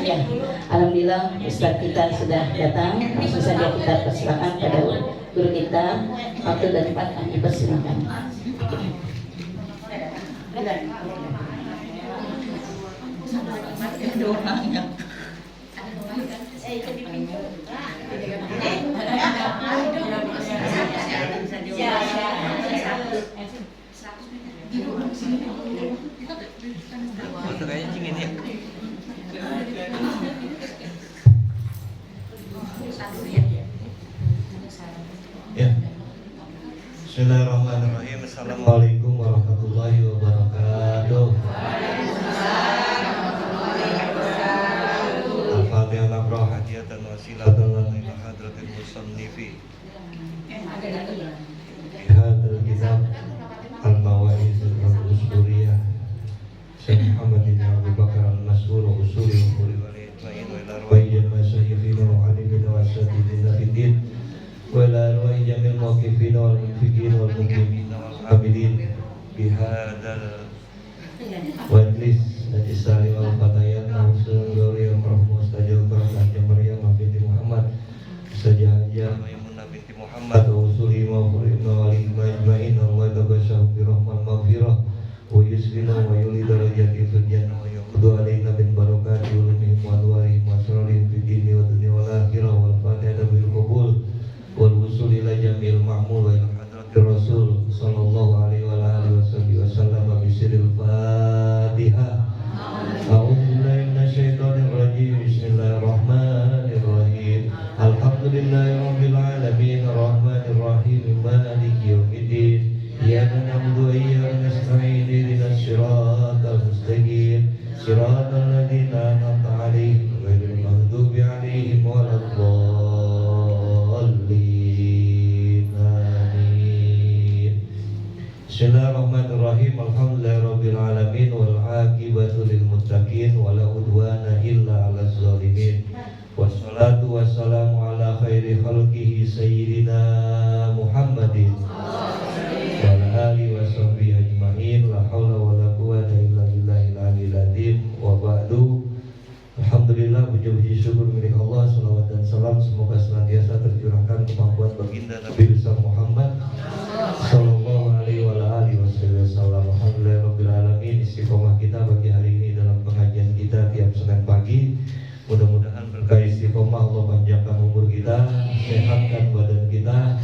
Ya, alhamdulillah Ustaz kita sudah datang. Langsung saja kita persilakan pada guru kita. Waktu dan tempat kami persilakan. Kayaknya cingin ya. Ya. Bismillahirrahmanirrahim. Assalamualaikum warahmatullahi wabarakatuh. Al-Fatihah naqra hadiyatan wasilatan lana ila hadratil musannifi. Bihadzal kitab al-mawa'izul al-usturiyah. Syekh Muhammad bin Abu Bakar al-Mas'ur usuli wa wali wa ila arwahil masyayikhina wa alimina wa asatidina fiddin wa ila arwahi jamil mawqifina wal munfiqin wal muqimina wal abidin bihadzal wajlis najisari wal fatayat nausul gori yang roh mustajab berkah Maryam binti Muhammad sajaja Maimunah binti Muhammad wa usuli wa wali majma'in Allah tabasyahu birahman maghfirah wa yusfina wa yuli darajati fil jannah wa yaqudu alaina bin barakati ulumihim wa anwarihim wa asrarihim fid dini wa dunya wal akhirah wal fatihah bil qabul wal wusul ila jamil ma'mul wa ila hadratir rasul sallallahu alaihi wa alihi wasallam bi sirril fatihah. A'udzu billahi minasyaitonir rajim. Bismillahirrahmanirrahim. Alhamdulillahi rabbil alamin arrahmanir rahim maliki yaumiddin. Iyyaka na'budu wa iyyaka nasta'in ihdinas siratal mustaqim siratal ladzina an'amta 'alaihim ghairil maghdubi 'alaihim waladdallin. Amin. Bismillahirrahmanirrahim. Alhamdulillahirabbil alamin wal 'aqibatu lil muttaqin wa la udwana illa 'alal zalimin. Wassalatu wassalamu ala khairi khalqihi sayyidina Muhammadin wa ala alihi wa sahbihi ajma'in. La haula wa la quwwata illa billahil aliyil azim. Wa ba'du. Alhamdulillah, puji syukur milik Allah, salawat dan salam semoga senantiasa tercurahkan kemampuan baginda Nabi besar Muhammad sallallahu alaihi wa alihi wasallam. Alhamdulillah rabbil alamin. Istiqomah kita bagi hari ini dalam pengajian kita tiap Senin pagi. Mudah-mudahan berkah istiqomah Allah panjangkan umur kita, sehatkan badan kita,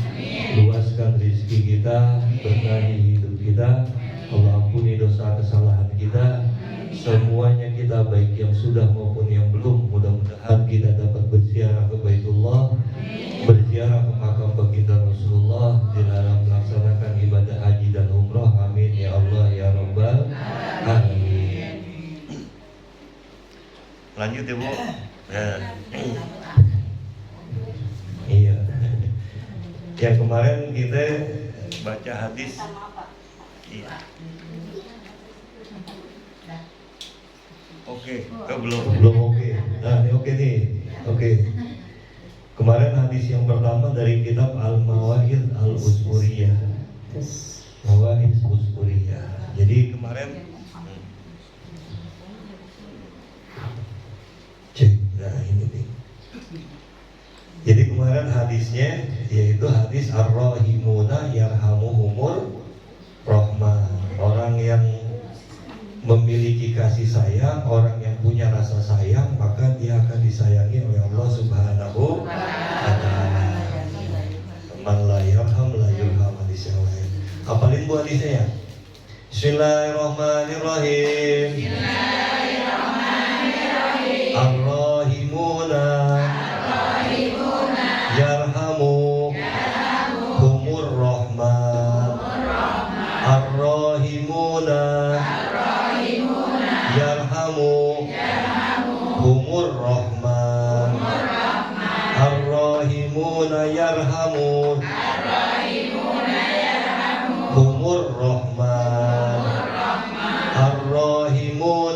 luaskan rezeki kita, berkahi hidup kita. Allah ampuni dosa kesalahan kita. Semuanya kita baik yang sudah maupun yang belum. Mudah-mudahan kita dapat berziarah ke Baitullah, berziarah ke makam baginda Rasulullah di dalam melaksanakan ibadah haji dan umrah. Amin ya Allah ya Rabbal alamin. Lanjut ya Bu. Iya. Yang kemarin kita baca hadis. Iya. Oke, belum oke. Nah, ini oke nih. Oke. Kemarin hadis yang pertama dari kitab Al-Mawa'id Al-Usturiyah. Mawa'id Usturiyah. Jadi kemarin nah ini nih. Jadi kemarin hadisnya yaitu hadis ar-rahimuna yarhamuhumur rahman. Orang yang memiliki kasih sayang, orang yang punya rasa sayang, maka dia akan disayangi oleh Allah Subhanahu wa ta'ala. Man la yarham la yurham, hadis yang lain. Hafalin Bu hadisnya ya. Bismillahirrahmanirrahim. Ar-rahimuna yarhamuhumur rahman. Ar-rahimuna yarhamuhumur rahman. Ar-rahimuna yarhamuhumur rahman. Ar-rahimun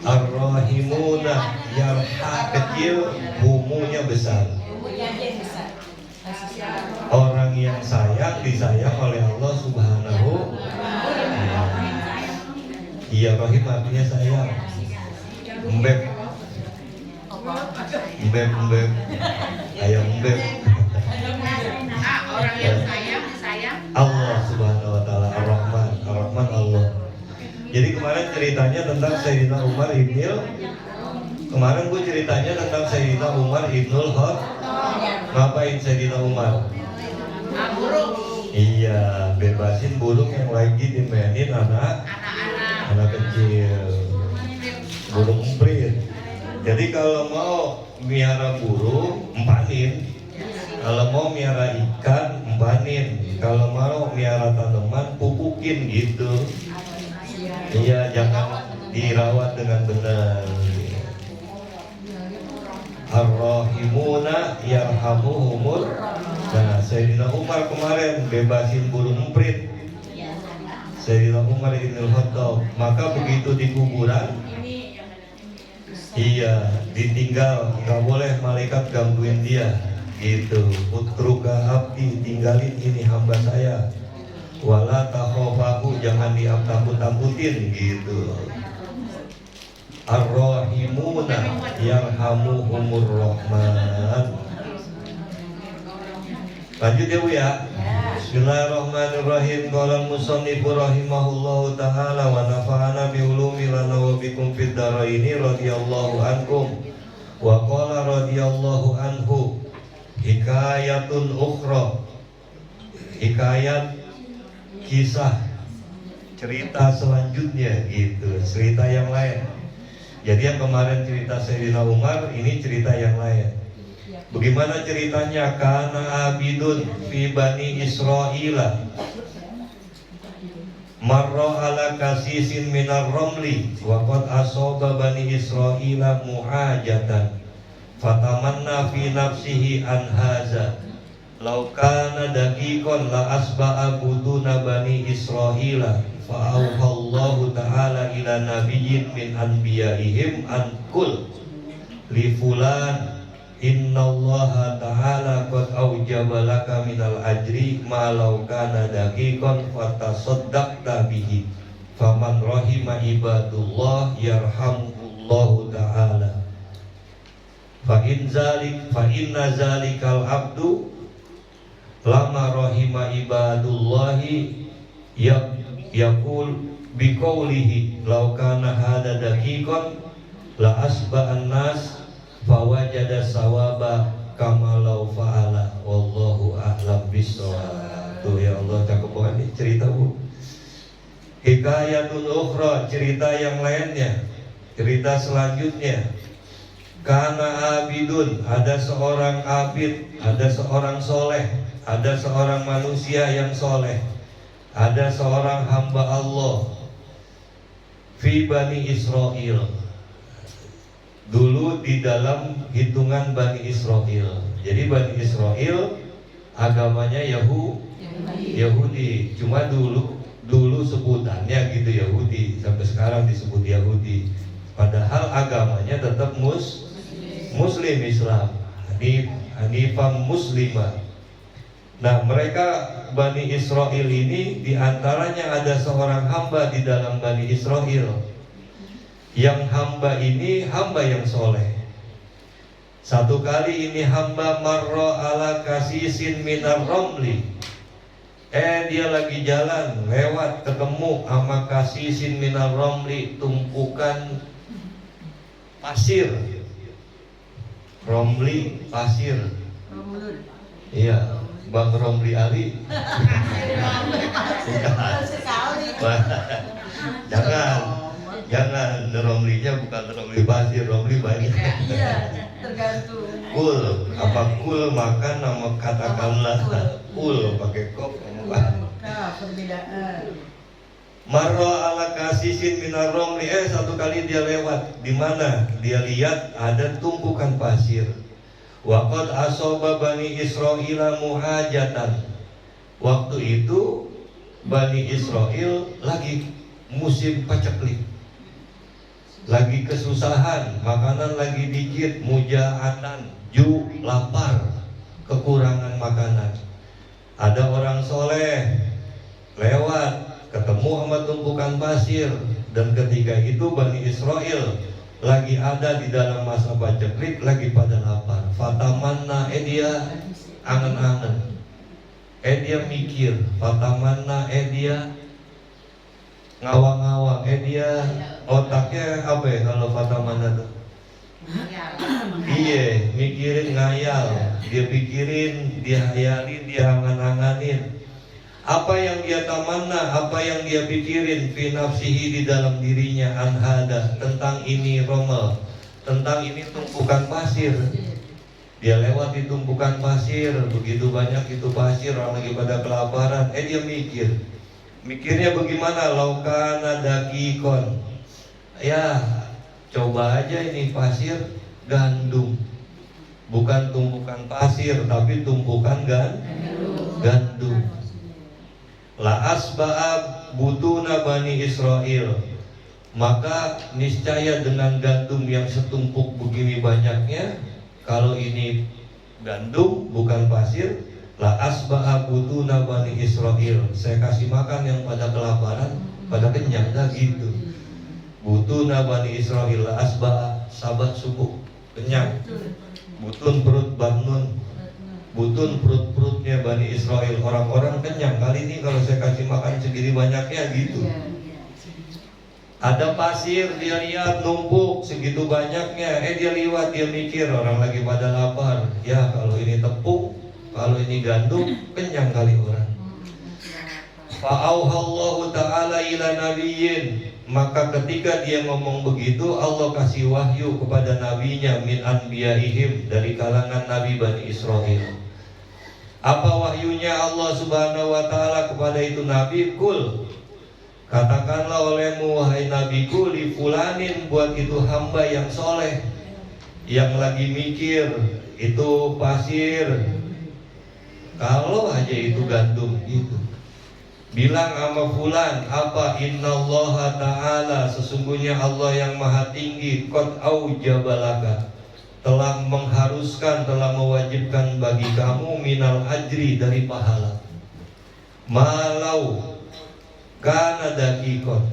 Ar-Rahimuna, yang ha kecil, humunya besar. Orang yang sayang disayang oleh Allah Subhanahu. Iya, Rahim artinya sayang. Mbeb, mbeb, ayam mbeb. Orang yang sayang Allah Subhanahu wa taala, Ar-Rahman, Ar-Rahman Allah. Jadi kemarin ceritanya tentang Sayyidina Umar ibnul. Kemarin gue ceritanya tentang Sayyidina Umar ibnul Khattab. Ngapain Sayyidina Umar? burung, Iya, bebasin burung yang lagi dimainin anak kecil. Burung emprit. Jadi kalau mau miara burung, empanin. Kalau mau miara ikan, empanin. Kalau mau miara tanaman, pupukin gitu. Iya, jangan dirawat dengan benar. Ar-Rahimuna yarhamuhumur. Nah, Sayyidina Umar kemarin bebasin burung emprit. Sayyidina Umar ibnul Khattab. Maka begitu di kuburan, iya, ditinggal, nggak boleh malaikat gangguin dia. Gitu. Utruka abdi, tinggalin ini hamba saya. Wala takhafahu, jangan ditakut-takutin gitu. Ar-Rahimuna yarhamuhumur Rahman. Lanjut ya Bu ya. Bismillahirrahmanirrahim. Qala al-musannifu rahimahullahu ta'ala wa nafa'ana bi ulumi lana wa bikum fid dharaini radhiyallahu ankum. Wa qala radhiyallahu anhu hikayatun ukhra. Hikayat, kisah, cerita selanjutnya gitu, cerita yang lain. Jadi yang kemarin cerita Sayyidina Umar, ini cerita yang lain. Bagaimana ceritanya? Kana abidun fi bani Israila marra ala kasisin minar romli wa qad asaba bani Israila muhajatan fatamanna fi nafsihi an haza law kana daqiqan la asba'a buduna bani Israila fa auhallahu ta'ala ila nabiyyin min anbiya'ihim an kul li fulan innallaha ta'ala qad aujaba laka minal ajri ma law kana daqiqan fatasaddaqta bihi faman rahima ibadullah yarhamullahu ta'ala fa inna zalikal abdu lama rahima ibadullahi yaqul biqaulihi law kana hada daqiqan la asba'an nas fawajada sawaba kama law fa'ala wallahu a'lam bissawab. Tuh ya Allah, cakep banget nih cerita Bu. Hikayatun ukhra, cerita yang lainnya, cerita selanjutnya. Kana abidun, ada seorang abid, ada seorang soleh, ada seorang manusia yang soleh, ada seorang hamba Allah fi bani Israel. Dulu di dalam hitungan Bani Israel. Jadi Bani Israel agamanya Yahudi. Cuma dulu sebutannya gitu Yahudi. Sampai sekarang disebut Yahudi. Padahal agamanya tetap Muslim Islam. Hanifah Muslimah. Nah, mereka Bani Israel ini diantaranya ada seorang hamba di dalam Bani Israel. Yang hamba ini hamba yang soleh. Satu kali ini hamba marro ala kasisin minar romli. Dia lagi jalan lewat ketemu sama kasisin minar romli, tumpukan pasir. Romli pasir. Iya, Bang Romli Ali. Jangan, romlinya bukan romli pasir, romli banyak. Iya, tergantung. Kul, apa kul makan nama katakanlah kul pakai kop kamu. Perbedaan. Marro ala kasisin minar romli. Satu kali dia lewat, di mana dia lihat ada tumpukan pasir. Waqad asaba bani Israila muhajatan. Waktu itu Bani Israel lagi musim paceklik. lagi kesusahan, makanan lagi dikit, mujaatan, lapar, kekurangan makanan. Ada orang soleh lewat, ketemu sama tumpukan pasir, dan ketika itu Bani Israel lagi ada di dalam masa paceklik, lagi pada lapar. Fatamanna, dia angen-angen, dia mikir. Fatamanna, dia ngawang-ngawang, dia otaknya apa ya kalau fatamanna tuh? Iya, mikirin, ngayal. Dia pikirin, dia hayalin, dia angan-anganin. Apa yang dia tamanna, apa yang dia pikirin, fi nafsihi, di dalam dirinya, anhada, tentang ini romal, tentang ini tumpukan pasir. Dia lewat di tumpukan pasir, begitu banyak itu pasir, orang lagi pada kelaparan. Dia mikirnya bagaimana? Laukana dakikon, ya coba aja ini pasir gandum, bukan tumpukan pasir tapi tumpukan gandum. La asba'ab butuna Bani Israel, maka niscaya dengan gandum yang setumpuk begini banyaknya, kalau ini gandum bukan pasir, la asba'ab butuna Bani Israel, saya kasih makan yang pada kelaparan, pada kenyang, dah gitu. Butuna Bani Israel, la asba'ab, sabat subuh, kenyang. Butun perut batnun, butun perut-perutnya Bani Israel, orang-orang kenyang. Kali ini kalau saya kasih makan segini banyaknya gitu. Ada pasir, dia lihat numpuk segitu banyaknya. Dia liwat, dia mikir, orang lagi pada lapar. Ya kalau ini tepung, kalau ini gandum, kenyang kali orang. Fa'auhallahu ta'ala ila nabiyyin, maka ketika dia ngomong begitu, Allah kasih wahyu kepada nabinya, min anbiyaihim, dari kalangan nabi Bani Israel. Apa wahyunya Allah subhanahu wa ta'ala kepada itu nabi? Kul, katakanlah olehmu wahai nabiku, li fulanin, buat itu hamba yang soleh, yang lagi mikir, itu pasir, kalau aja itu gandum gitu. Bilang sama fulan, apa? Innallaha ta'ala, sesungguhnya Allah yang maha tinggi, qad aujabalaka, telah mengharuskan, telah mewajibkan bagi kamu, minal ajri, dari pahala. Malau kana dakikon,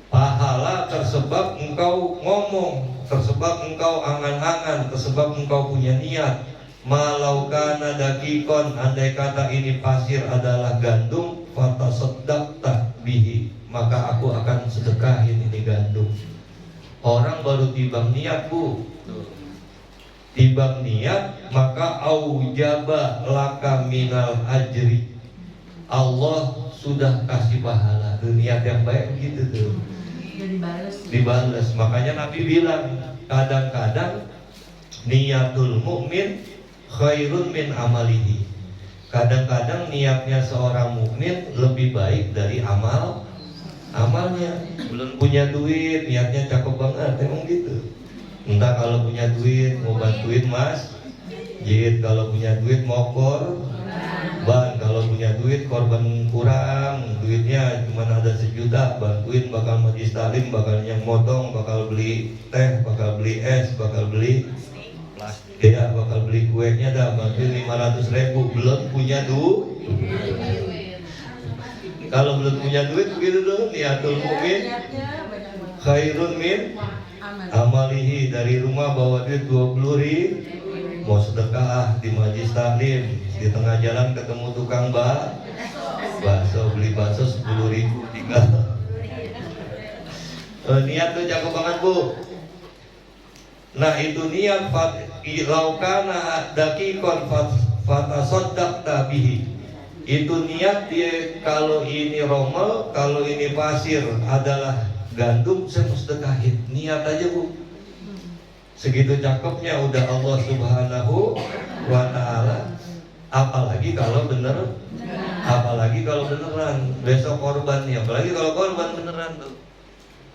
pahala tersebab engkau ngomong, tersebab engkau angan-angan, tersebab engkau punya niat. Malau kana dakikon, andai kata ini pasir adalah gandum, fatasaddaqta bihi, maka aku akan sedekahin ini gandum. Orang baru tibang niat, Bu, tibang niat, maka aujaba laka minal ajri, Allah sudah kasih pahala. Niat yang baik gitu tuh, dibales. Makanya Nabi bilang, kadang-kadang niatul mukmin khairun min amalihi, kadang-kadang niatnya seorang mukmin lebih baik dari amalnya. Belum punya duit, niatnya cakep banget, emang gitu. Entah kalau punya duit mau bantuin mas jid, kalau punya duit mau korban, kalau punya duit korban kurang, duitnya cuma ada 1 juta, bantuin bakal majlis taklim, bakal yang motong, bakal beli teh, bakal beli es, bakal beli plastik, ya bakal beli kuenya, dah bantuin 500.000. Belum punya duit. Kalau belum punya duit begitu tuh, niatul mukmin khairun min amalihi, dari rumah bawa duit 20.000, mau sedekah di majlis taklim, di tengah jalan ketemu tukang bakso, beli bakso 10.000 tinggal. Niat tuh cakep banget, Bu. Nah itu niat, laukana dakikon fatasaddaqta bihi, itu niat dia. Kalau ini romal, kalau ini pasir adalah gandum, saya mau sedekahin. Niat aja, Bu. Segitu cakepnya udah Allah subhanahu wa ta'ala. Apalagi kalau bener, apalagi kalau beneran. Besok korban nih, apalagi kalau korban beneran tuh,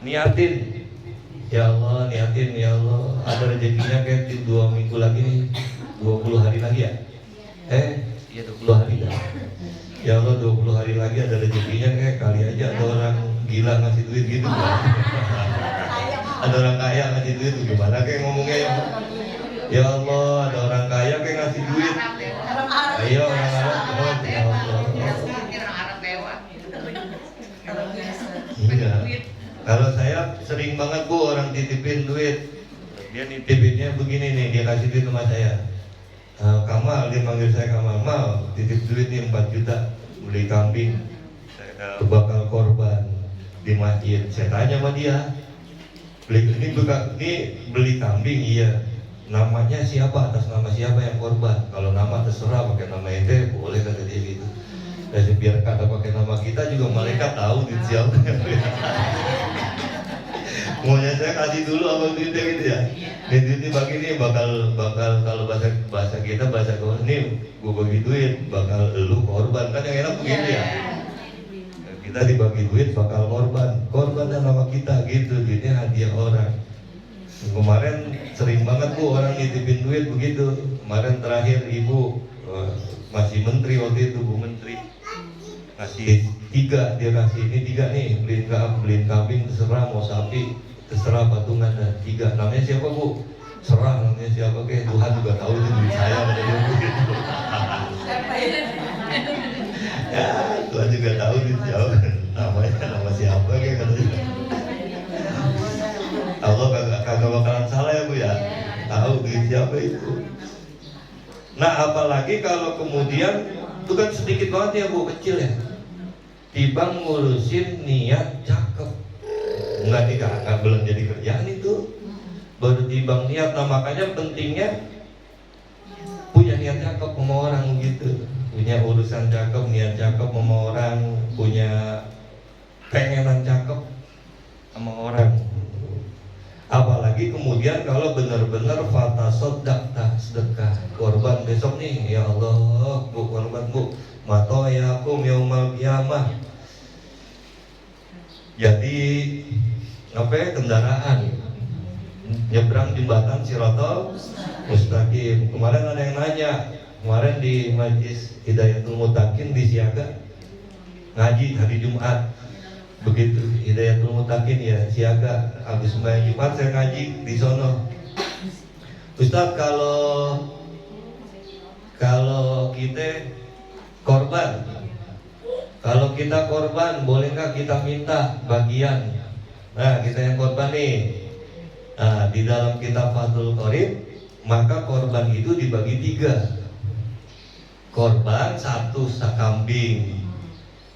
niatin, ya Allah, niatin, ya Allah, ada rezekinya kayak 2 minggu lagi nih, 20 hari lagi ya. Iya 20 hari dah. Ya Allah, 20 hari lagi ada rezekinya, kayak kali aja ada orang gila ngasih duit gitu. Ada orang kaya ngasih duit gimana kayak ngomongnya ya? Ya Allah, ada orang kaya kayak ngasih duit. Ayo orang Arab, ya Allah. Iya. Kalau saya sering banget Bu orang titipin duit. Dia nitipinnya begini nih, dia kasih duit sama saya. Kamal, dia manggil saya Kamal, mal titip duit nih 4 juta beli kambing. Saya bakal korban di masjid. Saya tanya sama dia, ini beli kambing, iya. Namanya siapa? Atas nama siapa yang korban? Kalau nama terserah, pakai nama ente boleh, kata dia gitu. Dan biar kata pakai nama kita juga malaikat tahu duit siapa. Maunya saya kasih dulu apa duitnya gitu ya. Ini duitnya bagi nih bakal kalau bahasa kita bahasa kau ini gue bagi duit bakal lu korban, kan yang enak begitu ya. Kita dibagi duit bakal korban dan nama kita gitu, duitnya hadiah orang. Kemarin sering banget Bu orang nitipin duit begitu. Kemarin terakhir ibu masih menteri waktu itu, Bu Menteri kasih 3, dia kasih ini 3 nih, beliin kambing terserah, mau sapi terserah, patungan dan 3. Namanya siapa Bu? Serah, namanya siapa kayak Tuhan juga tahu itu duit saya. Ya Tuhan juga tahu duit siapa, nama siapa kayak katanya. Allah kagak bakalan salah ya Bu ya, tahu duit siapa itu. Nah apalagi kalau kemudian itu kan sedikit banget ya Bu, kecil ya. Tibang ngurusin niat cakep, nggak belum jadi kerjaan itu, baru tibang niat. Nah makanya pentingnya punya niat cakep sama orang gitu, punya urusan cakep, niat cakep sama orang, punya pengenan cakep sama orang. Apalagi kemudian kalau benar-benar fatasodakta, sedekah, korban besok nih, ya Allah Bu, korban Bu, matoyakum yaumal qiyamah. Jadi kendaraan nyebrang jembatan Shiratal Mustaqim. Kemarin ada yang nanya, kemarin di Majlis Hidayatul Muttaqin di Siaga ngaji hari Jumat. Begitu Hidayatul Muttaqin ya Siaga, habis sembahyang Jumat saya ngaji di sono. Ustaz, kalau kita korban, kalau kita korban boleh nggak kita minta bagian? Nah kita yang korban nih, nah, di dalam kitab Fathul Qorib maka korban itu dibagi 3. Korban 1 sakambing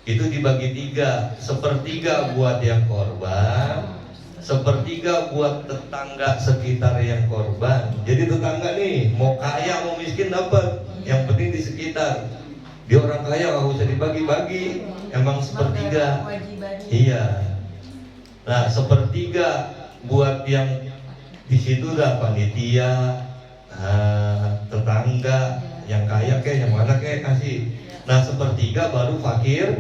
itu dibagi 3, 1/3 buat yang korban, 1/3 buat tetangga sekitar yang korban. Jadi tetangga nih mau kaya mau miskin dapat, yang penting di sekitar. Dia orang kaya nggak usah dibagi-bagi, emang 1/3. Iya. Nah 1/3 buat yang di situ dah panitia, tetangga, yang kaya kayak yang mana kayak kasih. Nah 1/3 baru fakir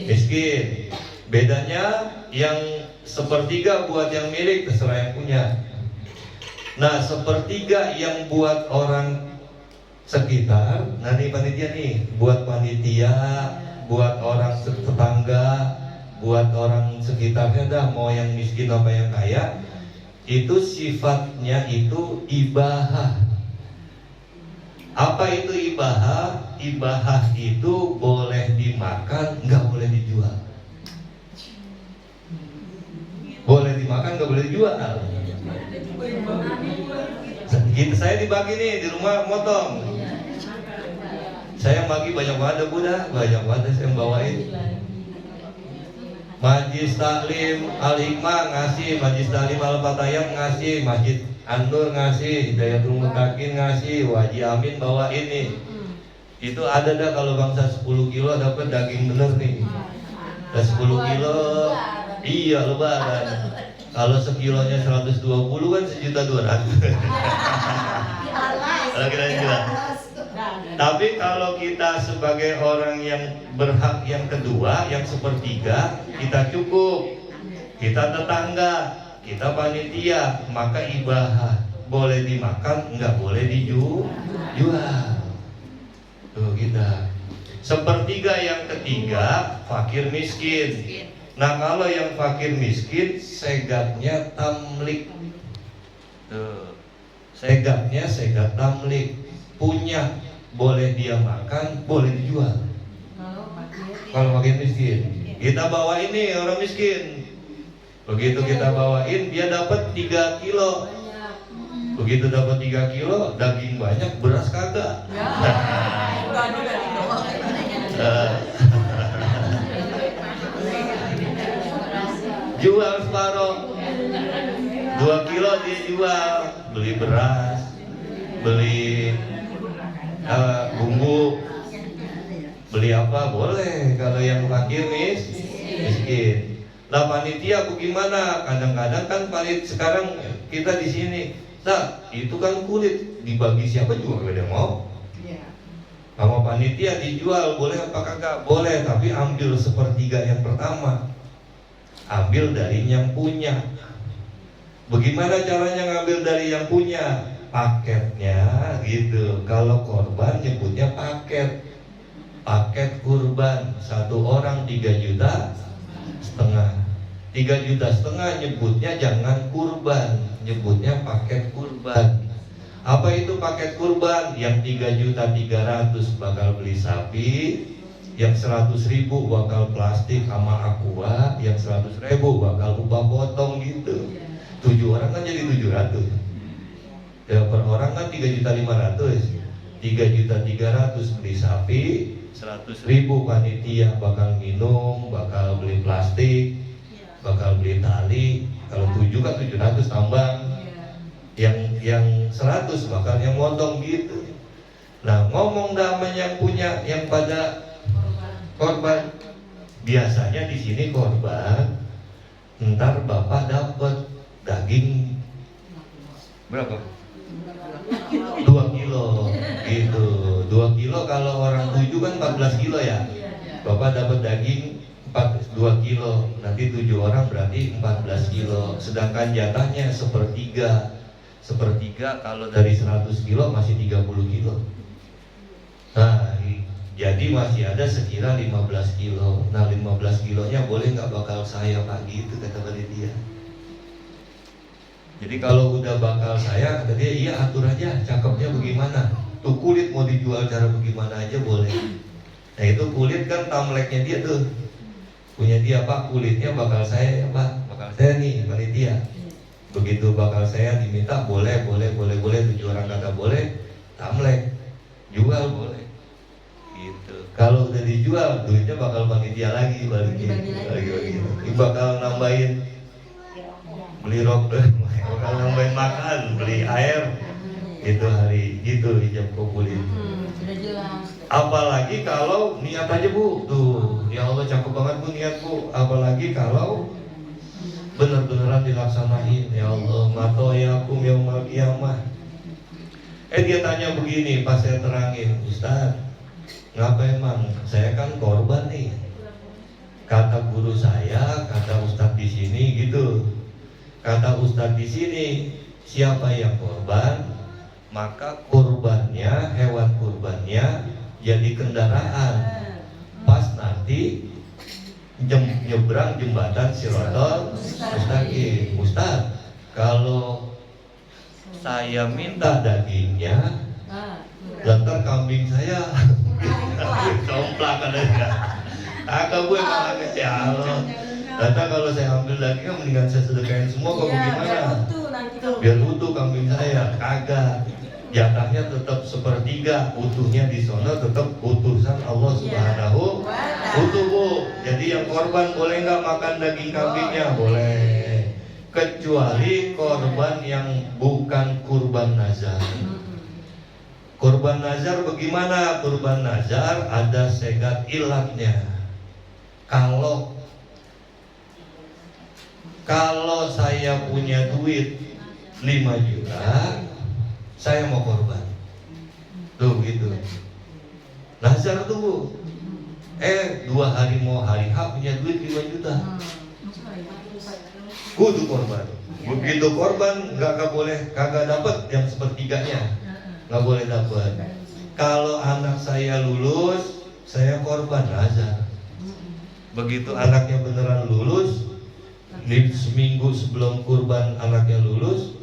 miskin. Bedanya yang 1/3 buat yang milik terserah yang punya. Nah 1/3 yang buat orang sekitar, nah nih panitia nih, buat panitia, buat orang tetangga, buat orang sekitarnya dah, mau yang miskin apa yang kaya, itu sifatnya itu ibahah. Apa itu ibahah? Ibahah itu boleh dimakan, nggak boleh dijual. Boleh dimakan, nggak boleh dijual. Saya dibagi nih di rumah motong. Saya bagi banyak banget banyak banget saya bawain. Majlis Taklim Al-Hikmah ngasih, Majlis Taklim Al-Fatayam ngasih, Masjid An-Nur ngasih, Hidayatul Muttaqin ngasih, Waji Amin bawa ini. Itu ada dah kalau bangsa 10 kilo dapat daging bener nih. Dah 10 kilo, iya lebaran. Kalau sekilonya 120 kan 1.200.000. Kalau kita jelas. Tapi kalau kita sebagai orang yang berhak yang kedua, yang 1/3, kita cukup. Kita tetangga, kita panitia, maka ibahah boleh dimakan, nggak boleh dijual. Tuh kita. 1/3 yang ketiga fakir miskin. Nah kalau yang fakir miskin, segatnya tamlik. Tuh, segatnya segat tamlik, punya, boleh dia makan, boleh dijual. Kalau fakir miskin, kita bawa ini orang miskin. Begitu kita bawain, dia dapat 3 kilo. Begitu dapat 3 kilo, daging banyak, beras kagak. Jual separuh, 2 kilo dia jual, beli beras, beli bumbu, beli apa boleh. Kalau yang fakir miskin. Lah panitia bagaimana? Kadang-kadang kan sekarang kita di sini, nah itu kan kulit dibagi siapa juga gak ada mau. Sama panitia dijual boleh apa kagak? Boleh, tapi ambil 1/3 yang pertama. Ambil dari yang punya. Bagaimana caranya ngambil dari yang punya? Paketnya gitu. Kalau korban nyebutnya paket. Paket kurban. 1 orang 3,5 juta. 3,5 juta nyebutnya jangan kurban, nyebutnya paket kurban. Apa itu paket kurban? Yang 3.300.000 bakal beli sapi, yang 100.000 bakal plastik sama aqua, yang 100.000 bakal upah potong gitu. 7 orang kan jadi 700. Ya per orang kan 3.500.000. 3.300.000 beli sapi, 100.000 panitia bakal minum, bakal beli plastik, bakal beli tali. Kalau 7 kan 700 tambah. Yang 100 bakal yang motong gitu. Nah ngomong damai yang punya, yang pada korban. Biasanya di sini korban, ntar bapak dapat daging berapa? 2 kilo gitu. 2 kilo kalau orang 7 kan 14 kilo ya. Bapak dapat daging 2 kilo. Nanti 7 orang berarti 14 kilo. Sedangkan jatahnya 1/3. 1/3 kalau dari 100 kilo masih 30 kilo. Nah, jadi masih ada sekira 15 kilo. Nah 15 kilonya boleh nggak bakal saya Pak gitu kata panitia. Jadi kalau udah bakal saya, kata dia iya atur aja, cakepnya bagaimana. Tuh kulit mau dijual cara bagaimana aja boleh. Nah itu kulit kan tamleknya dia tuh, punya dia Pak, kulitnya bakal saya ya Pak, bakal saya nih panitia. Begitu bakal saya diminta boleh 7 orang kata boleh, tamlek jual boleh gitu. Kalau udah dijual duitnya bakal panitia lagi balikin lagi. Bakal nambahin beli rok, bakal nambahin makan, beli air itu hari gitu hijab kulit. Sudah jelas. Apalagi kalau niat aja Bu, tuh ya Allah cakep banget Bu niat Bu. Apalagi kalau benar-beneran dilaksanain, ya Allah matoyakum yaumal qiyamah. Dia tanya begini, pas saya terangin, Ustaz, ngapa emang? Saya kan korban nih. Kata guru saya, kata Ustaz di sini gitu. Kata Ustaz di sini, siapa yang korban, maka kurbannya, hewan kurbannya jadi kendaraan. Pas nanti nyebrang jembatan Shiratal Mustaqim. Ustaz, kalau saya minta dagingnya, lantar kambing saya complak katanya. Agak gue malah ya Allah. Lantar kalau saya ambil dagingnya mendingan saya sedekahin semua kok bagaimana? Biar utuh kambing saya, kagak. Jatahnya tetap 1/3, utuhnya di sana tetap utusan Allah Subhanahu utuh Bu. Jadi yang korban boleh nggak makan daging kambingnya? Boleh, kecuali korban yang bukan kurban nazar. Kurban nazar bagaimana? Kurban nazar ada segat ilatnya. Kalau saya punya duit 5 juta, saya mau korban. Tuh gitu. Nazar tuh Bu. 2 hari mau hari H punya duit 5 juta. Kudu korban. Begitu korban kagak dapat yang 1/3-nya. Nggak boleh dapat. Kalau anak saya lulus, saya korban nazar. Begitu anaknya beneran lulus, seminggu sebelum kurban anaknya lulus,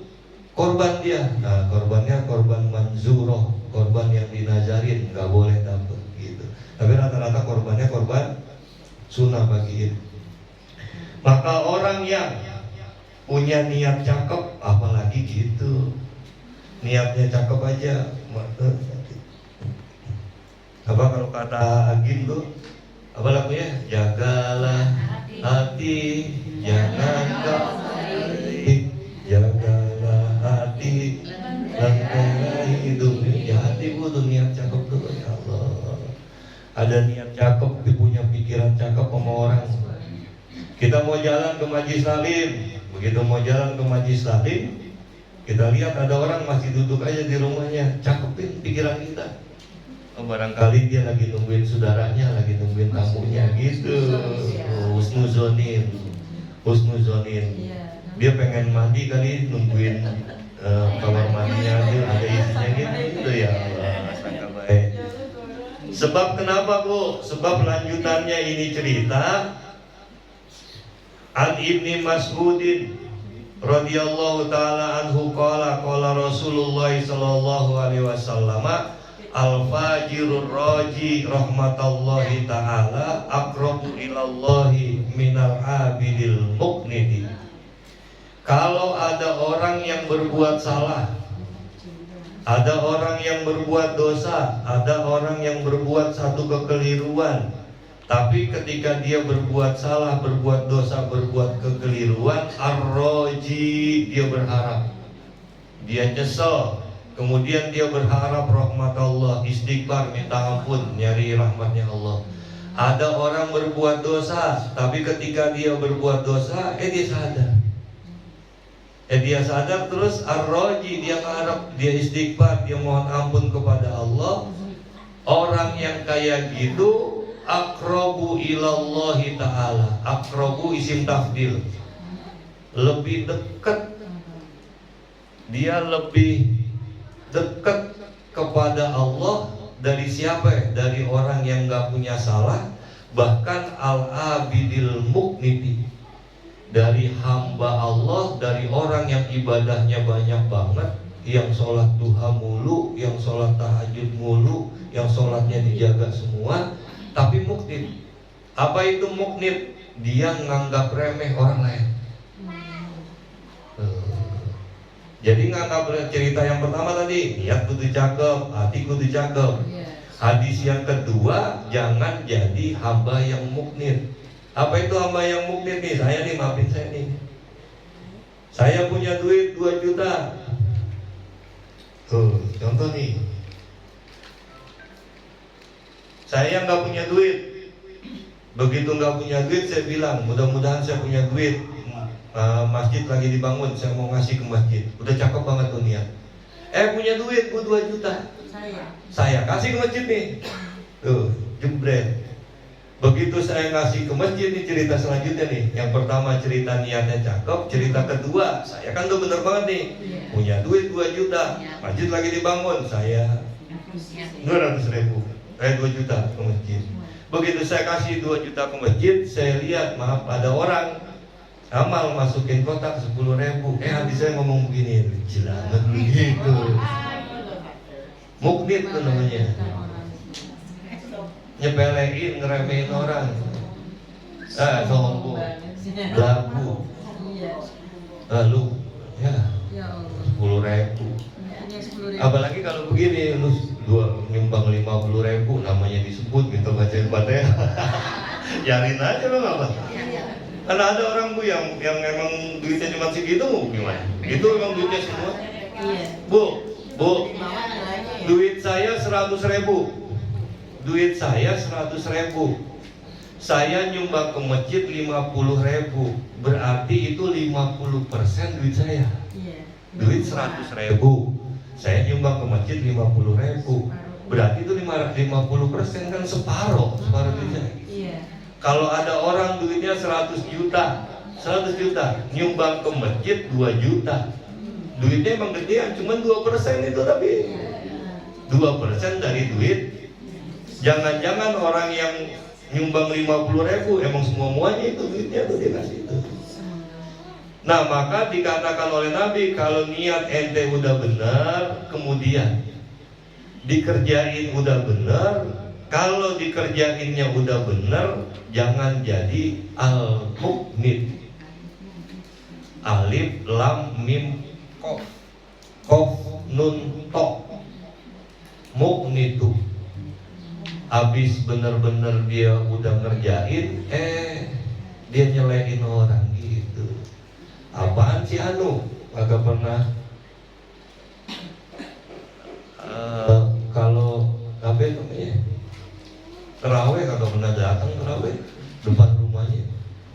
korban dia. Nah, korbannya korban manzuroh, korban yang dinazarin, nggak boleh dapat gitu. Tapi rata-rata korbannya korban sunnah bagiin. Maka orang yang punya niat cakep, apalagi gitu, niatnya cakep aja. Apa kalau kata Agin tuh, apa lagunya? Jagalah hati, jangan kau tarik. Jagalah hati, jagalah hidup. Ya hati butuh niat cakep dulu ya Allah. Ada niat cakep, punya pikiran cakep sama orang. Kita mau jalan ke Majlis Taklim, begitu mau jalan ke Majlis Taklim, kita lihat ada orang masih duduk aja di rumahnya, cakepin pikiran kita. Oh, barangkali dia lagi nungguin saudaranya, lagi nungguin tamunya gitu. Husnuzonin. Dia pengen mandi kali, nungguin kamar mandinya dia ada isinya gitu ya Allah, sangka baik. Sebab kenapa Bu? Sebab lanjutannya ini cerita An Ibni Mas'udin radhiyallahu taala anhu qala Rasulullah sallallahu alaihi wasallam al-fajirur raji rahmatallahi ta'ala aqrabu ilallahi minal abidil muqnidi. Kalau ada orang yang berbuat salah, ada orang yang berbuat dosa, ada orang yang berbuat satu kekeliruan, tapi ketika dia berbuat salah, berbuat dosa, berbuat kekeliruan, ar-raji, dia berharap, dia nyesel, kemudian dia berharap rahmat Allah, istighfar, minta ampun, nyari rahmatnya Allah. Ada orang berbuat dosa, tapi ketika dia berbuat dosa, dia sadar terus ar-raji, dia mengharap, dia istighfar, dia mohon ampun kepada Allah. Orang yang kayak gitu aqrabu ilallahi ta'ala. Aqrabu isim tafdil, lebih dekat, dia lebih dekat kepada Allah dari siapa? Dari orang yang gak punya salah. Bahkan al-abidil muqniti, dari hamba Allah, dari orang yang ibadahnya banyak banget, yang sholat duha mulu, yang sholat tahajud mulu, yang sholatnya dijaga semua, tapi muknit. Apa itu muknit? Dia nganggap remeh orang lain. Jadi nganggap cerita yang pertama tadi, niat kudu cakep, hati kudu cakep. Hadis yang kedua, jangan jadi hamba yang muknit. Apa itu hamba yang muknit nih? Saya nih, maafin saya nih, saya punya duit 2 juta. Tuh, contoh nih, saya nggak punya duit. Begitu nggak punya duit, saya bilang mudah-mudahan saya punya duit. Masjid lagi dibangun, saya mau ngasih ke masjid. Udah cakep banget tuh niat. Punya duit, Bu, 2 juta. Saya kasih ke masjid nih. Tuh, jebret. Begitu saya ngasih ke masjid, nih cerita selanjutnya nih. Yang pertama cerita niatnya cakep, cerita kedua, saya kan tuh bener banget nih, punya duit 2 juta, masjid lagi dibangun, saya 200.000, 2 juta ke masjid. Begitu saya kasih 2 juta ke masjid, saya lihat, maaf, ada orang amal masukin kotak 10.000. Hati saya ngomong begini, jelangan begitu. Muknit tuh namanya. Nyepelein, ngeremehin orang. Sombong, lagu. Lalu, ya, 10.000. Apalagi kalau begini, lu nyumbang 50.000, namanya disebut gitu, bacain Fatihah. Yarin aja lo nggak apa? Karena ada orang Bu yang emang duitnya cuma segitu, gimana? Itu emang duitnya semua. Bu, duit saya 100.000. Duit saya 100.000. Saya nyumbang ke masjid 50.000. Berarti itu 50% duit saya. Duit 100.000. Saya nyumbang ke masjid 50.000. Berarti itu 50% kan separuh duit saya. Kalau ada orang duitnya 100 juta, nyumbang ke masjid 2 juta. Duitnya emang gedean, cuma 2% itu, tapi 2% dari duit. Jangan-jangan orang yang nyumbang 50.000, emang semuanya itu duitnya tuh dia kasih itu. Nah maka dikatakan oleh Nabi, kalau niat ente udah benar, kemudian dikerjain udah benar, kalau dikerjainnya udah benar, jangan jadi al-muqnit. Alif lam mim kof nun tok, muqnitu. Abis bener-bener dia udah ngerjain, dia nyelein orang gitu. Apaan si Anu? Agak pernah kalau apa namanya terawih kagak pernah datang terawih depan rumahnya.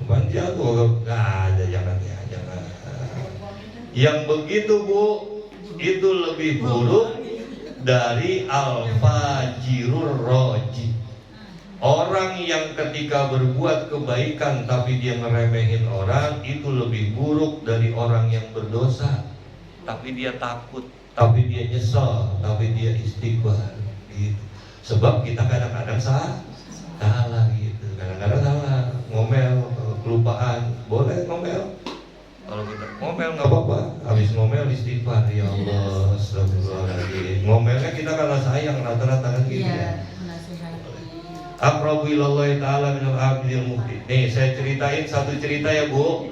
Apaan si Anu? Nggak ada, jangan ya, jangan. Yang begitu Bu, itu lebih buruk dari al-fajirur roji. Orang yang ketika berbuat kebaikan tapi dia ngeremehin orang, itu lebih buruk dari orang yang berdosa tapi dia takut, tapi dia nyesel, tapi dia istighfar gitu. Sebab kita kadang-kadang salah gitu, kadang-kadang salah, ngomel, kelupaan, boleh ngomel. Kalau kita ngomel nggak apa-apa, habis ngomel istighfar, ya Allah, astagfirullahaladzim. Ngomelnya kita karena sayang, rata-rata kan gitu ya. Aqrabu ilallahi ta'ala minal abdil muhdi. Nih saya ceritain satu cerita ya Bu.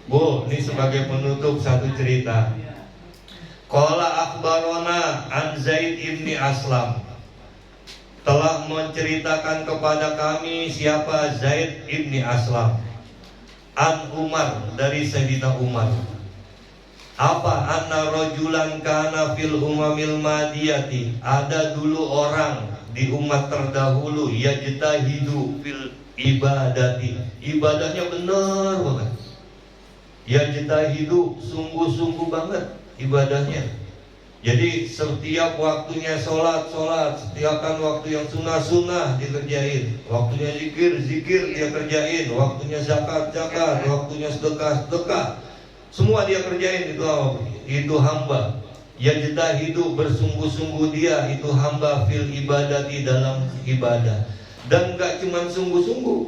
Bu, ini sebagai penutup satu cerita. Qala akhbarona an Zaid ibni Aslam. Telah menceritakan kepada kami siapa Zaid ibni Aslam. An Umar, dari Sayyidina Umar. Apa? Anna rajulan kana fil umamil madiyati. Ada dulu orang di umat terdahulu yajtahidu fil ibadati. Ibadahnya benar banget. Yajtahidu, sungguh-sungguh banget ibadahnya. Jadi setiap waktunya sholat, setiap kan waktu yang sunnah dikerjain. Waktunya zikir dia kerjain. Waktunya zakat, waktunya sedekah. Semua dia kerjain itu hamba. Yajtahidu, bersungguh-sungguh dia itu hamba fil ibadati, dalam ibadah. Dan gak cuma sungguh-sungguh,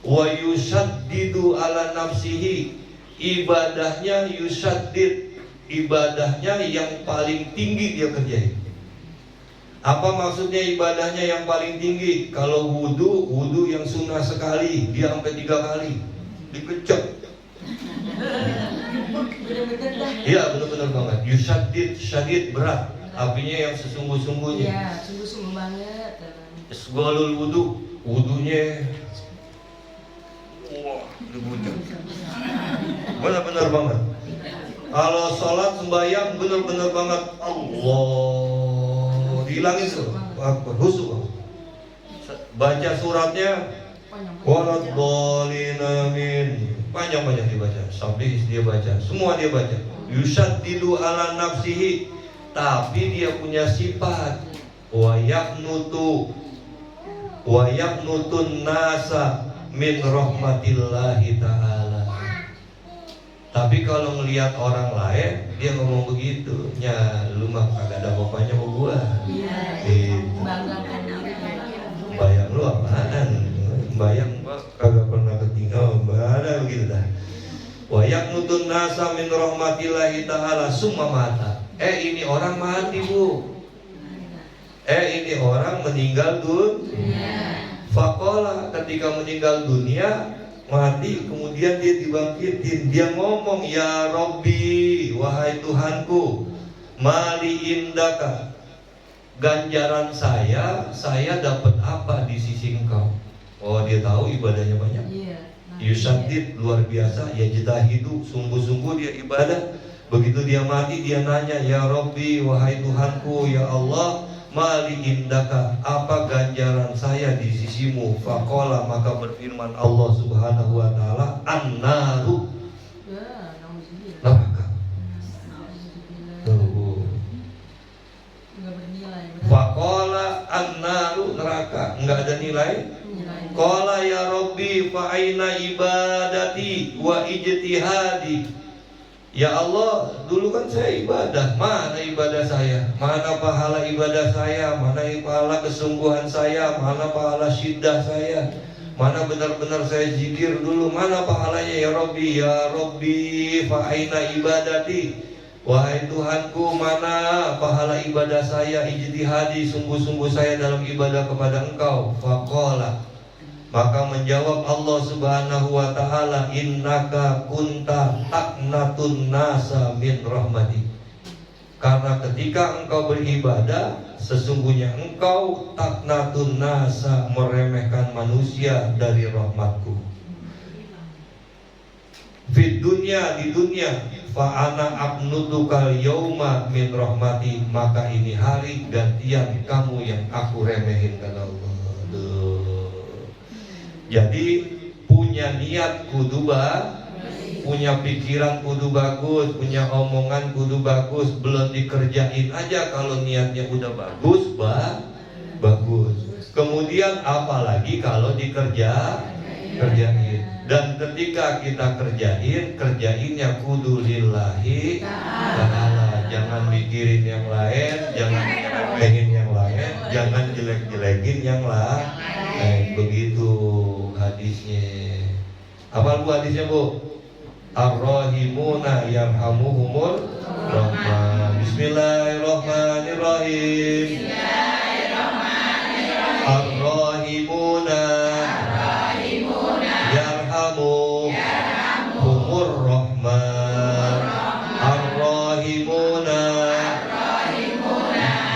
wa yusaddidu ala nafsihi, ibadahnya yusaddid, ibadahnya yang paling tinggi dia kerjain. Apa maksudnya ibadahnya yang paling tinggi? Kalau wudu yang sunnah sekali, dia sampai 3 kali dikecek. Iya benar-benar banget. Yusaddid, syadid, berat. Artinya yang sesungguh-sungguhnya. Iya, sungguh-sungguh banget. Segolul wudunya wah, dibujak. Benar-benar banget. Kalau sholat sembahyang benar-benar banget. Allah, dihilangin tuh. Khusyuk. Baca suratnya waladhdallin amin. Panjang-panjang dibaca, sabih dia baca, semua dia baca. Yusaddidu ala nafsihi, tapi dia punya sifat wa yaqnutun nasa min rahmatillahi ta'ala. Tapi kalau ngelihat orang lain, dia ngomong begitu, nya lu mah kagak ada bapaknya sama gua. Iya. Bayang lu apaan? Bayang kagak pernah ketinggal, ada begitu dah. Wa yaqnutun nasa min rahmatillahi ta'ala summa mata. Ini orang mati Bu. Ini orang meninggal dunia. Faqala, ketika meninggal dunia, mati, kemudian dia dibangkitin. Dia ngomong, ya Rabbi, wahai Tuhanku, mali indaka, ganjaran saya dapat apa di sisi Engkau? Oh, dia tahu ibadahnya banyak. Yusaddid, luar biasa. Yajtahidu, sungguh-sungguh dia ibadah. Begitu dia mati, dia nanya, ya Rabbi, wahai Tuhanku, ya Allah, mali indaka, apa ganjaran saya di sisimu? Faqala, maka berfirman Allah subhanahu wa ta'ala, an-naru, neraka. Faqala an-naru, neraka, enggak ada nilai. Qala ya Rabbi fa aina ibadati wa ijtihadi. Ya Allah, dulu kan saya ibadah, mana ibadah saya? Mana pahala ibadah saya? Mana pahala kesungguhan saya? Mana pahala syiddah saya? Mana benar-benar saya zikir dulu? Mana pahalanya ya Rabbi? Ya Rabbi, fa'aina ibadati. Wahai Tuhanku, mana pahala ibadah saya? Ijtihadi, sungguh-sungguh saya dalam ibadah kepada Engkau. Faqala, maka menjawab Allah Subhanahu wa ta'ala, innaka kunta taqnatun nasa min rahmati. Karena ketika engkau beribadah, sesungguhnya engkau taqnatun nasa, meremehkan manusia dari rahmatku. Fid dunya, di dunia, fa ana abnutukal yauma min rahmati, maka ini hari gantian kamu yang aku remehin, kata Allah. Jadi punya niat kudu punya pikiran kudu bagus, punya omongan kudu bagus. Belum dikerjain aja kalau niatnya udah bagus, bagus. Kemudian apalagi kalau kerjain. Dan ketika kita kerjainnya kudu lillahi ta'ala. Jangan mikirin yang lain, jangan pengen yang lain, jangan jelek-jelekin yang lain. Begitu hadisnya. Apa Bu hadisnya Bu? Ar-rahimuna yarhamuhumur rahman. Bismillahirrahmanirrahim. Ar-rahimuna yarhamuhumur rahman. Ar-rahimuna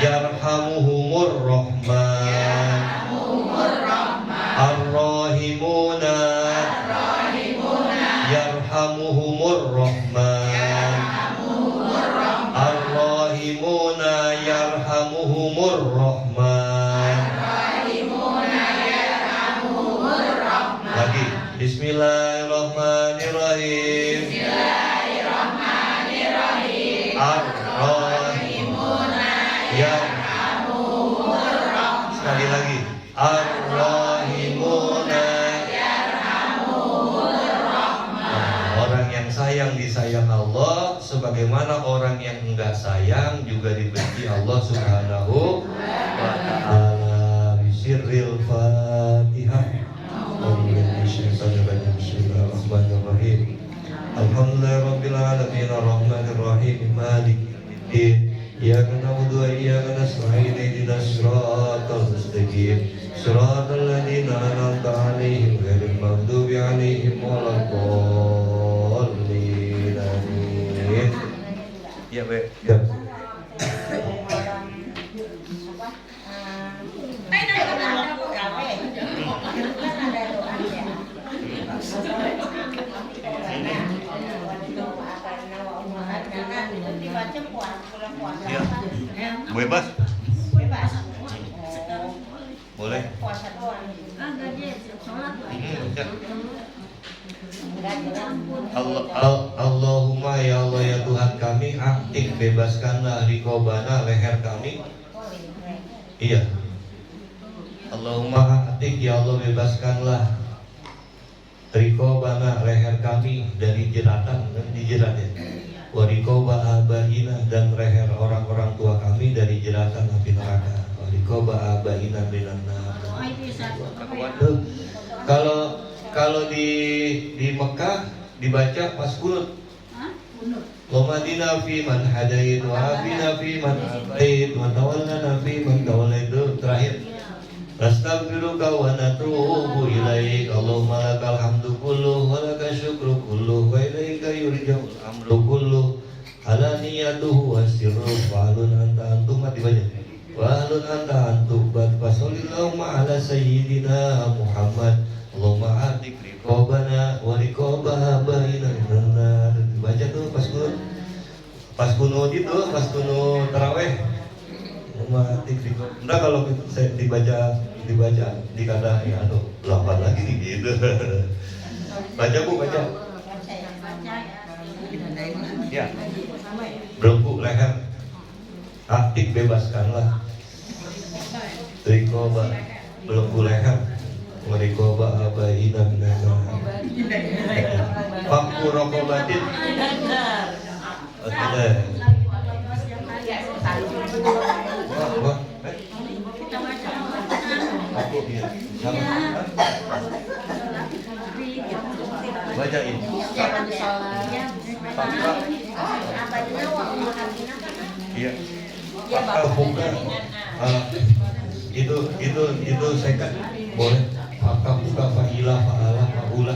yarhamuhumur rahman. Ar-rahimuna yarhamuhumur rahman. Ar-rahimuna yarhamuhumur rahman. Lagi. Bismillahirrahmanirrahim. Ar-rahimuna yarhamuhumur rahman. Sekali lagi. Ar-rahimuna yarhamuhumur rahman. Orang yang sayang disayang Allah, sebagaimana orang yang enggak sayang juga dibenci Allah Subhanahu wa ta'ala. Bisirril Fatihah. Bismillahirrahmanirrahim. Alhamdulillahirabbil alamin arrahmanir rahim maliki yaumiddin. Iyyaka na'budu wa iyyaka nasta'in ihdinas siratal mustaqim. Siratal ladzina an'amta 'alaihim ghairil maghdubi 'alaihim waladdallin. Amin. Ya, baik. Ya. Ya. Bebas. Boleh. Allahumma ya Allah ya Tuhan kami, aktif bebaskanlah rikobana, leher kami. Iya. Allahumma aktif ya Allah, bebaskanlah rikobana, leher kami dari jeratan dan dijeratnya. Warikoba abaina, dan leher orang-orang tua kami dari jeratan api neraka. Warikoba abaina binannar. Kalau di Mekah dibaca pas kunut. Lomadina fi man hadait wa afina fi man afait wa tawallana fi man tawallait. Terakhir. Nastaghfiruka wa natubu ilaik. Allahumma lakal hamdu kulluh wa lakal syukru kulluh wa ilaika yurja'ul amru kulluh. Alaniyatuhu wa sirruhu wa alun anta antum. Mati baca. Wa alun anta antum. Fasallillahumma ala sayyidina Muhammad. Allahumma atik riqabana wa riqabaha bainan nar. Baca tuh pas kunut. Pas kunut itu, pas kunut tarawih. Allahumma atik riqabana. Enggak, kalau saya dibaca dikata ya aduh lambat lagi nih gitu. Baca Bu, baca. Ya. Belenggu leher. Aktif bebaskanlah. Rikoba belenggu leher. Rikoba abaina binana. Fakku rokobatin. Wah, aku dia sama. Bacain. Iya. Buka. Itu second boleh. Fakta buka fa'ilah fa'ala fa'ula.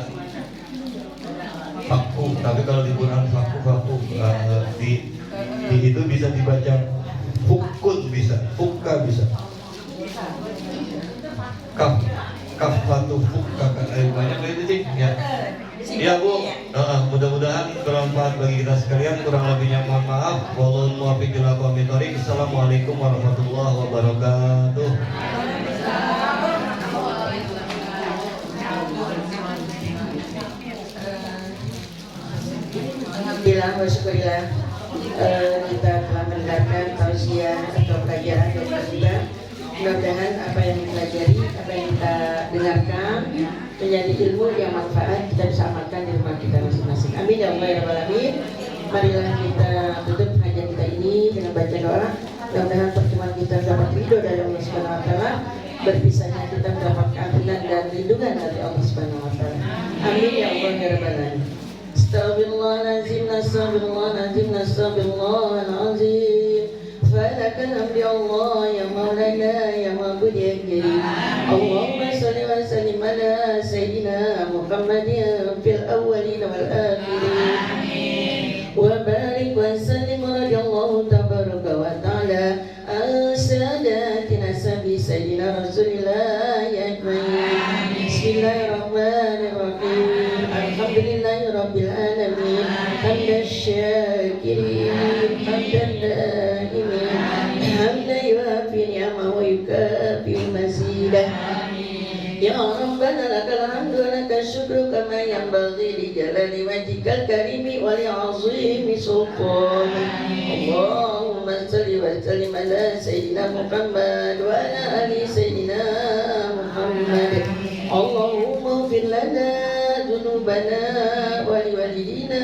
Fakku, tapi kalau di Quran fakku di itu bisa dibaca fukun bisa, fukka bisa. Kafatu fukka banyak itu sih ya. Ya Bu, mudah-mudahan bermanfaat bagi kita sekalian. Kurang lebihnya mohon maaf. Wallahu muwaffiq ila aqwamit thoriq. Assalamualaikum warahmatullahi wabarakatuh. Alhamdulillah wa syukurillah, kita telah mendengarkan tausiah atau pelajaran dari kita. Mudah-mudahan apa yang dipelajari, apa yang kita dengarkan menjadi ilmu yang manfaat, kita bisa amalkan di rumah kita masing-masing. Amin ya Allah ya rabbal alamin. Marilah kita tutup hajat kita ini dengan baca doa. Mudah-mudahan pertemuan kita dapat ridho dari Allah Subhanahu wa taala. Berpisahnya kita mendapat keampunan dan lindungan dari Allah Subhanahu wa taala. Amin ya Allah ya rabbal alamin. Astaghfirullahaladzim, astaghfirullahaladzim, astaghfirullahaladzim. فلك الحمد يا الله يا مولانا يا معبود يا كريم. اللهم صل وسلم على سيدنا محمد في الأولين والآخرين. وبارك وسلم رضي الله تبارك وتعالى عن ساداتنا سيدنا رسول الله أجمعين. بسم الله الرحمن الرحيم. الحمد لله رب العالمين. حمد الشاكرين حمد الدائمين حمدا يوافي نعمه ويكافئ مزيده. يا ربنا لك الحمد ولك الشكر كما ينبغي لجلال وجهك الكريم ولعظيم سلطانك. اللهم صل وسلم على سيدنا محمد وعلى ال سيدنا محمد. اللهم اغفر لنا ذنوبنا ولوالدينا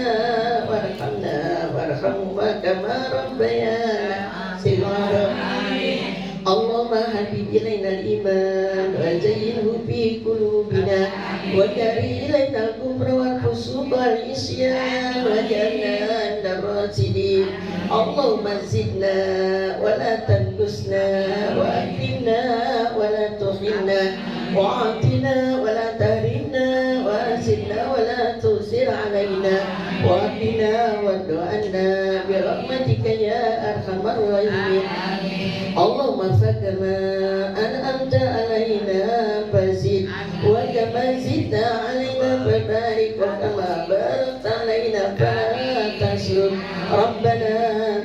وارحمنا وارحمهما كما ربيانا صغارا. اللهم حبب إلينا الإيمان وزينه في قلوبنا وكره إلينا الكفر والفسوق والعصيان واجعلنا من الراشدين. اللهم زدنا ولا تنقصنا وأكرمنا ولا تهنا وأعطنا ولا تحرمنا وأزدنا ولا تؤثر علينا وأهدنا وارض عنا برحمتك يا أرحم الراحمين. اللهم فكما أنعمت علينا فزد وكما زدت علينا فبارك وكما باركت علينا فلا تسلم. ربنا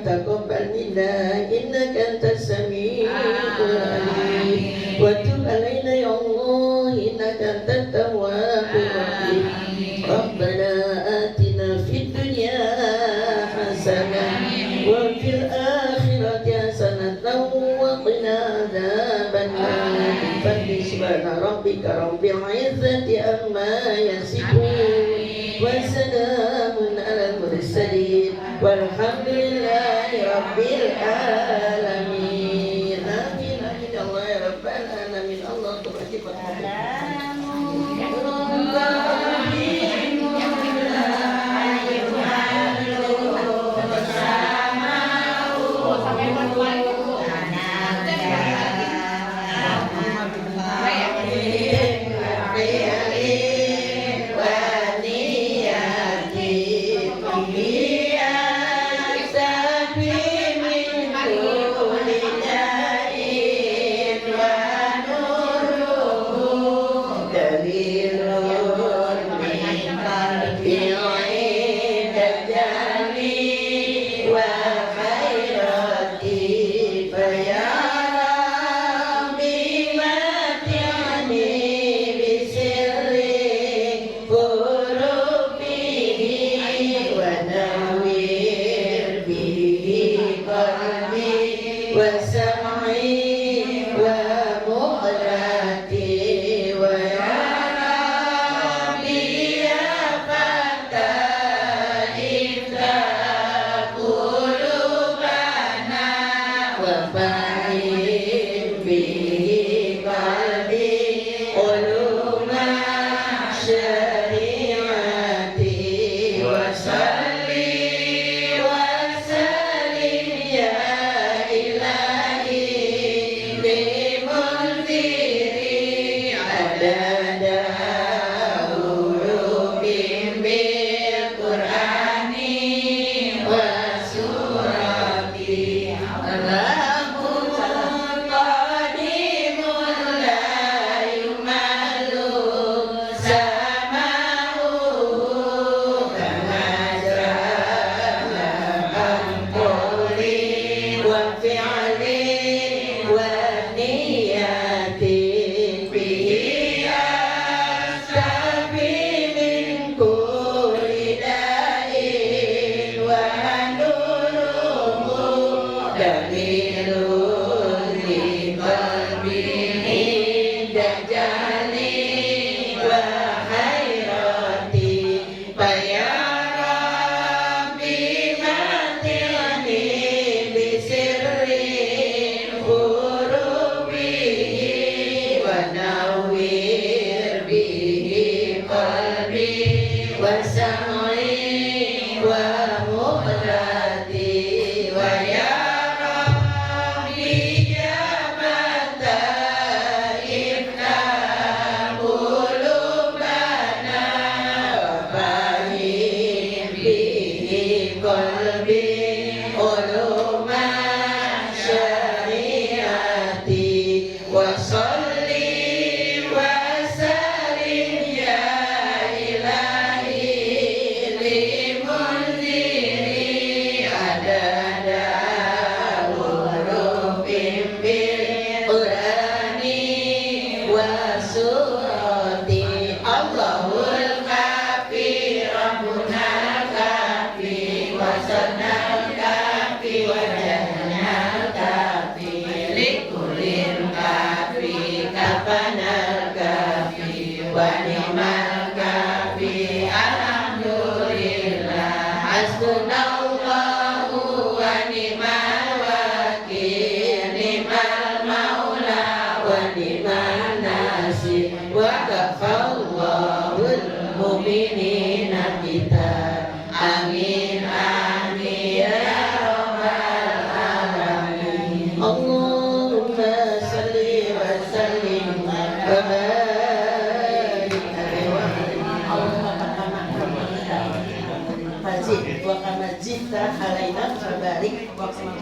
تقبل منا إنك أنت السميع العليم وتب علينا يا الله إنك أنت التواب الرحيم. ربنا آتنا في الدنيا حسنة وفي الآخرة حسنة وقنا عذاب النار. سبحان ربك رب العزة عما يصفون وسلام على المرسلين والحمد لله رب العالمين. آمين آمين يا الله يا رب العالمين. الله Aku dalilun li qalbi inda jali wa khairati ya Rabbi matini bi sirrin hurubihi wa nawwir bihi qalbi wa sam'i wa muqlati wa ya Rabbi ya mata ifna qulubana wa fahim bihi qalbi uluma syariati wa salli wa salim ya ilahi limunziri adada hurufim bil qurani wa surati Allahul kafi rabbuna kafi wa sanal kafi wa jannal kafi likulil kafi kafanal kafi wa ni'mal kafi alhamdulillah hasbunallahu wa ni'mal wakil ni'mal maula wa ni'mal nasir wa kafallahul mu'minina kita amin amin ya rabbal alamin Allahumma salli wa sallim wa barik alaihi wa Majid wa kama jita alaina wa barik wa kama